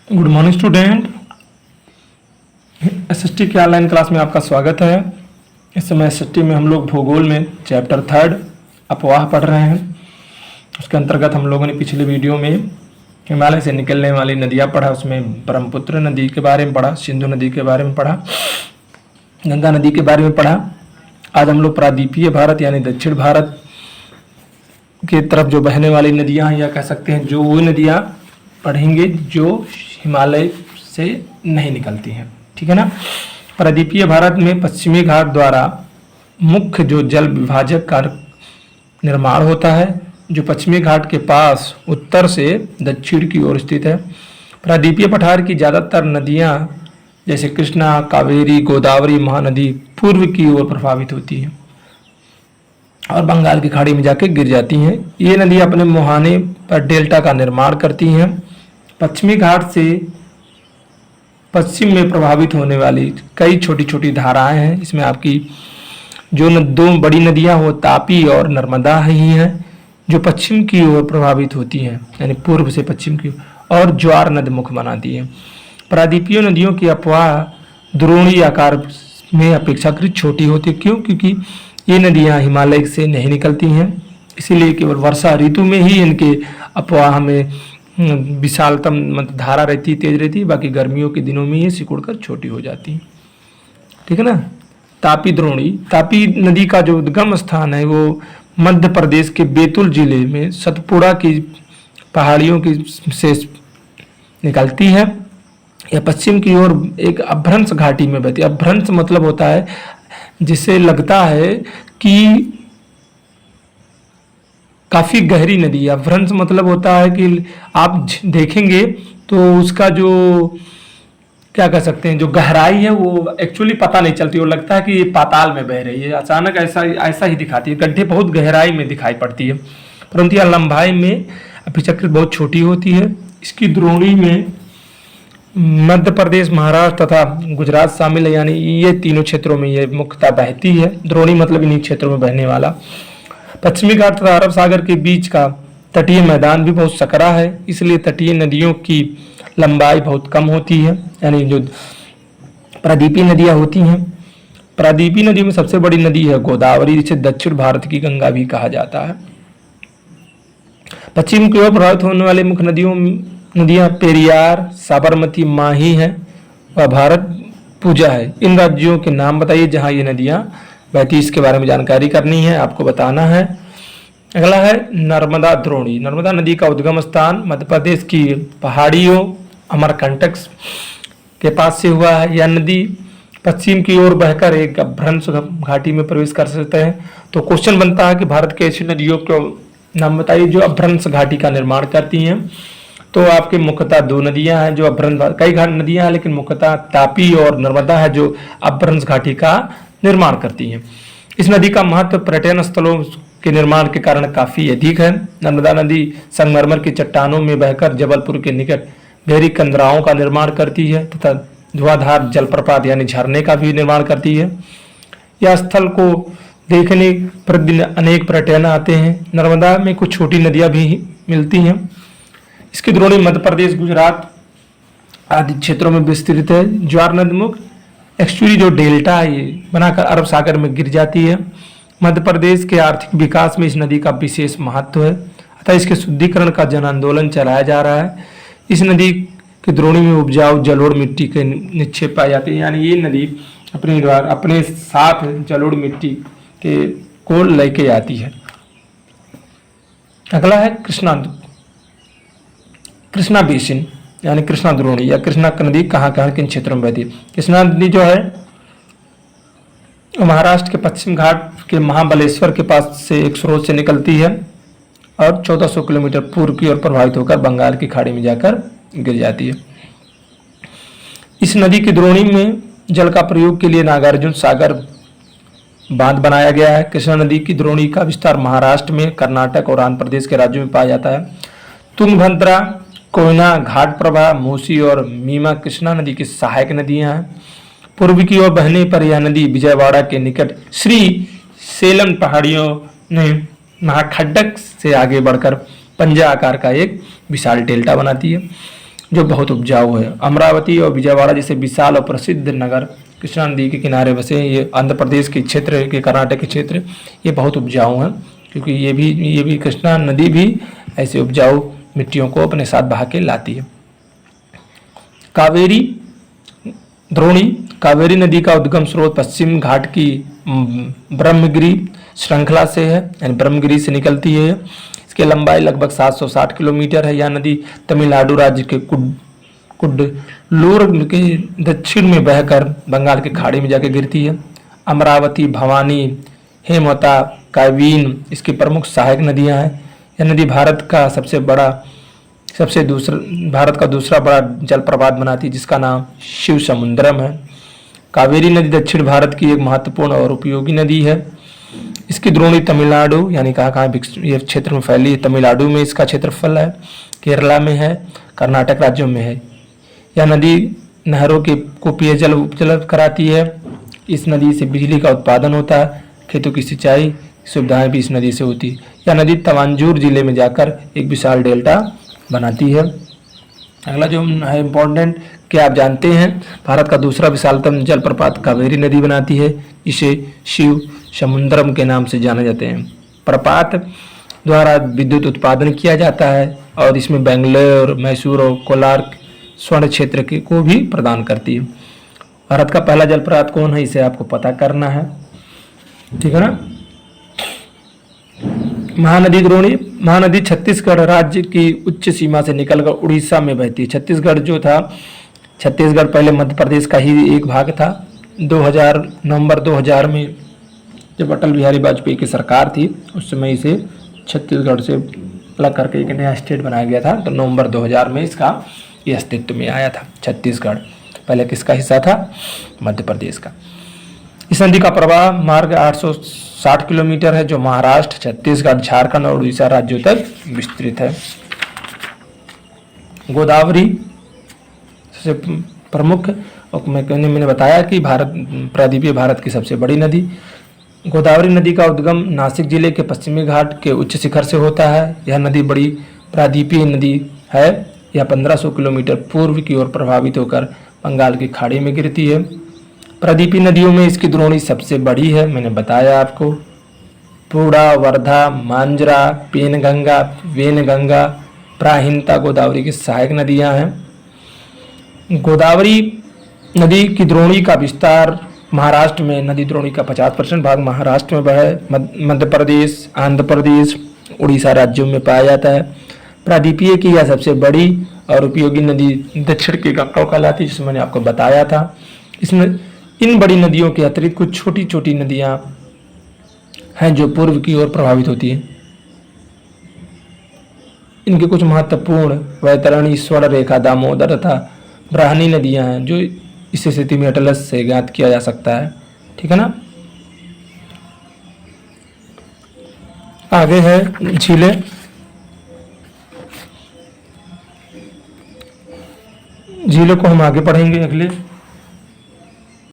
Good morning student. SST के online class में आपका स्वागत है। इस समय एसएसटी में हम लोग भूगोल में चैप्टर 3 अफवाह पढ़ रहे हैं। उसके अंतर्गत हम लोगों ने पिछले वीडियो में हिमालय से निकलने वाली नदियाँ पढ़ा, उसमें ब्रह्मपुत्र नदी के बारे में पढ़ा, सिंधु नदी के बारे में पढ़ा, गंगा नदी के बारे में पढ़ा। आज हम लोग प्रायद्वीपीय भारत यानी दक्षिण भारत की तरफ जो बहने वाली नदियाँ हैं, या कह सकते हैं जो वो नदियाँ पढ़ेंगे जो हिमालय से नहीं निकलती हैं। ठीक है ना। प्रायद्वीपीय भारत में पश्चिमी घाट द्वारा मुख्य जो जल विभाजक का निर्माण होता है, जो पश्चिमी घाट के पास उत्तर से दक्षिण की ओर स्थित है। प्रायद्वीपीय पठार की ज़्यादातर नदियाँ जैसे कृष्णा, कावेरी, गोदावरी, महानदी पूर्व की ओर प्रभावित होती हैं और बंगाल की खाड़ी में जाके गिर जाती हैं। ये नदी अपने मुहाने पर डेल्टा का निर्माण करती हैं। पश्चिमी घाट से पश्चिम में प्रभावित होने वाली कई छोटी छोटी धाराएं हैं। इसमें आपकी जो दो बड़ी नदियां हो तापी और नर्मदा ही हैं, जो पश्चिम की ओर प्रभावित होती हैं, यानी पूर्व से पश्चिम की ओर, और ज्वार नदमुख बनाती हैं। प्रायद्वीपीय नदियों की अफवाह द्रोणी आकार में अपेक्षाकृत छोटी होती है। क्यों? क्योंकि ये नदियाँ हिमालय से नहीं निकलती हैं, इसीलिए केवल वर्षा ऋतु में ही इनके अफवाह में विशालतम धारा रहती, तेज रहती, बाकी गर्मियों के दिनों में ये सिकुड़कर छोटी हो जाती। ठीक है ना। तापी द्रोणी, तापी नदी का जो उद्गम स्थान है वो मध्य प्रदेश के बैतूल जिले में सतपुड़ा की पहाड़ियों की से निकलती है। यह पश्चिम की ओर एक अभ्रंश घाटी में बहती है। अभ्रंश मतलब होता है जिसे लगता है कि काफ़ी गहरी नदी है। अभ्रंश मतलब होता है कि आप देखेंगे तो उसका जो क्या कह सकते हैं, जो गहराई है वो एक्चुअली पता नहीं चलती, वो लगता है कि ये पाताल में बह रही है। अचानक ऐसा ही दिखाती है। गड्ढे बहुत गहराई में दिखाई पड़ती है, परंतु यह लंबाई में अपेक्षाकृत बहुत छोटी होती है। इसकी द्रोणी में मध्य प्रदेश, महाराष्ट्र तथा गुजरात शामिल है, यानी ये तीनों क्षेत्रों में ये मुख्यतः बहती है। द्रोणी मतलब इन्हीं क्षेत्रों में बहने वाला। पश्चिमी घाट तथा अरब सागर के बीच का तटीय मैदान भी बहुत सकरा है, इसलिए तटीय नदियों की लंबाई बहुत कम होती है, यानी जो प्रायद्वीपीय नदियाँ होती हैं। प्रायद्वीपीय नदियों में सबसे बड़ी नदी है गोदावरी, जिसे दक्षिण भारत की गंगा भी कहा जाता है। पश्चिम की ओर प्रभावित होने वाले मुख्य नदियाँ पेरियार, साबरमती, माही है और भारत पूजा है। इन राज्यों के नाम बताइए जहाँ ये नदियाँ बहती, इसके बारे में जानकारी करनी है, आपको बताना है। अगला है नर्मदा द्रोणी। नर्मदा नदी का उद्गम स्थान मध्य प्रदेश की पहाड़ियों अमरकंटक के पास से हुआ है। यह नदी पश्चिम की ओर बहकर एक अभ्रंश घाटी में प्रवेश कर सकते हैं। तो क्वेश्चन बनता है कि भारत के ऐसी नदियों को नाम बताइए जो अभ्रंश घाटी का निर्माण करती हैं। तो आपके मुख्यतः दो नदियां हैं जो अभ्रंश, कई नदियां हैं लेकिन मुख्यतः तापी और नर्मदा है जो अभ्रंश घाटी का निर्माण करती हैं। इस नदी का महत्व पर्यटन स्थलों के निर्माण के कारण काफ़ी अधिक है। नर्मदा नदी संगमरमर की चट्टानों में बहकर जबलपुर के निकट गहरी कंदराओं का निर्माण करती है तथा धुआंधार जलप्रपात यानी झरने का भी निर्माण करती है। यह स्थल को देखने प्रतिदिन अनेक पर्यटन आते हैं। नर्मदा में कुछ छोटी नदियाँ भी मिलती हैं। इसकी द्रोणी मध्य प्रदेश, गुजरात आदि क्षेत्रों में विस्तृत है। ज्वार नदमुख एक्चुअली जो डेल्टा है ये बनाकर अरब सागर में गिर जाती है। मध्य प्रदेश के आर्थिक विकास में इस नदी का विशेष महत्व है, अतः इसके शुद्धिकरण का जन आंदोलन चलाया जा रहा है। इस नदी की द्रोणी में उपजाऊ जलोढ़ मिट्टी के निक्षेप पाए जाते हैं, यानी ये नदी अपने साथ जलोढ़ मिट्टी के को लेके आती है। अगला है कृष्णा बेसिन यानी कृष्णा द्रोणी या कृष्णा नदी कहाँ कहाँ किन क्षेत्रों में बहती है। कृष्णा नदी जो है महाराष्ट्र के पश्चिम घाट के महाबलेश्वर के पास से एक स्रोत से निकलती है और 1400 किलोमीटर पूर्व की ओर प्रभावित होकर बंगाल की खाड़ी में जाकर गिर जाती है। इस नदी की द्रोणी में जल का प्रयोग के लिए नागार्जुन सागर बांध बनाया गया है। कृष्णा नदी की द्रोणी का विस्तार महाराष्ट्र में, कर्नाटक और आंध्र प्रदेश के राज्यों में पाया जाता है। तुंगभद्रा, कोयना, घाट प्रभा, मूसी और मीमा कृष्णा नदी की सहायक नदियां हैं। पूर्व की ओर बहने पर यह नदी विजयवाड़ा के निकट श्री सेलम पहाड़ियों में महाखड्डक से आगे बढ़कर पंजा आकार का एक विशाल डेल्टा बनाती है। जो बहुत उपजाऊ है। अमरावती और विजयवाड़ा जैसे विशाल और प्रसिद्ध नगर कृष्णा नदी के किनारे बसे। ये आंध्र प्रदेश के क्षेत्र के, कर्नाटक के क्षेत्र, ये बहुत उपजाऊ हैं, क्योंकि ये भी कृष्णा नदी भी ऐसे उपजाऊ मिट्टियों को अपने साथ बहा के लाती है। कावेरी द्रोणी, कावेरी नदी का उद्गम स्रोत पश्चिम घाट की ब्रह्मगिरी श्रृंखला से है, यानी ब्रह्मगिरी से निकलती है। इसकी लंबाई लगभग 760 किलोमीटर है। यह नदी तमिलनाडु राज्य के कुड्डलूर के दक्षिण में बहकर बंगाल की खाड़ी में जाकर गिरती है। अमरावती, भवानी, हेमवता, कावेरी इसकी प्रमुख सहायक नदियां हैं। यह नदी भारत का दूसरा बड़ा जलप्रपात बनाती है, जिसका नाम शिव समुद्रम है। कावेरी नदी दक्षिण भारत की एक महत्वपूर्ण और उपयोगी नदी है। इसकी द्रोणी तमिलनाडु, यानी कहाँ ये क्षेत्र में फैली है। तमिलनाडु में इसका क्षेत्रफल है, केरला में है, कर्नाटक राज्यों में है। यह नदी नहरों को पेयजल उपलब्ध कराती है। इस नदी से बिजली का उत्पादन होता है। खेतों की सिंचाई सुविधाएं भी इस नदी से होती है। यह नदी तवांजूर जिले में जाकर एक विशाल डेल्टा बनाती है। अगला जो है इम्पोर्टेंट, क्या आप जानते हैं भारत का दूसरा विशालतम जलप्रपात कावेरी नदी बनाती है। इसे शिव समुद्रम के नाम से जाने जाते हैं। प्रपात द्वारा विद्युत उत्पादन किया जाता है और इसमें बेंगलोर, मैसूर और कोलार स्वर्ण क्षेत्र को भी प्रदान करती है। भारत का पहला जलप्रपात कौन है, इसे आपको पता करना है, ठीक है ना। महानदी द्रोणी, महानदी छत्तीसगढ़ राज्य की उच्च सीमा से निकलकर उड़ीसा में बहती है। छत्तीसगढ़ पहले मध्य प्रदेश का ही एक भाग था। नवंबर 2000 में जब अटल बिहारी वाजपेयी की सरकार थी, उस समय इसे छत्तीसगढ़ से अलग करके एक नया स्टेट बनाया गया था। तो नवंबर 2000 में इसका ये अस्तित्व में आया था छत्तीसगढ़। पहले किसका हिस्सा था, मध्य प्रदेश का। इस नदी का प्रवाह मार्ग 860 किलोमीटर है, जो महाराष्ट्र, छत्तीसगढ़, झारखंड और उड़ीसा राज्यों तक विस्तृत है। गोदावरी सबसे प्रमुख, और मैंने बताया कि प्रायद्वीपीय भारत की सबसे बड़ी नदी। गोदावरी नदी का उद्गम नासिक जिले के पश्चिमी घाट के उच्च शिखर से होता है। यह नदी बड़ी प्रायद्वीपीय नदी है। यह 1500 किलोमीटर पूर्व की ओर प्रभावित होकर बंगाल की खाड़ी में गिरती है। प्रायद्वीपीय नदियों में इसकी द्रोणी सबसे बड़ी है, मैंने बताया आपको। पूर्णा, वर्धा, मांजरा, पेनगंगा, वेनगंगा, प्राहिंता गोदावरी की सहायक नदियां हैं। गोदावरी नदी की द्रोणी का विस्तार महाराष्ट्र में, नदी द्रोणी का 50% भाग महाराष्ट्र में है। मध्य प्रदेश, आंध्र प्रदेश, उड़ीसा राज्यों में पाया जाता है। प्रायद्वीपीय की यह सबसे बड़ी और उपयोगी नदी दक्षिण की गंगा कहलाती है, जिसमें मैंने आपको बताया था। इसमें इन बड़ी नदियों के अतिरिक्त कुछ छोटी छोटी नदियां हैं जो पूर्व की ओर प्रभावित होती हैं। इनके कुछ महत्वपूर्ण वैतरणी, स्वर्ण रेखा, दामोदर तथा ब्राह्मणी नदियां हैं, जो इस स्थिति में अटलस से ज्ञात किया जा सकता है, ठीक है ना। आगे है झीलें। झीलों को हम आगे पढ़ेंगे अगले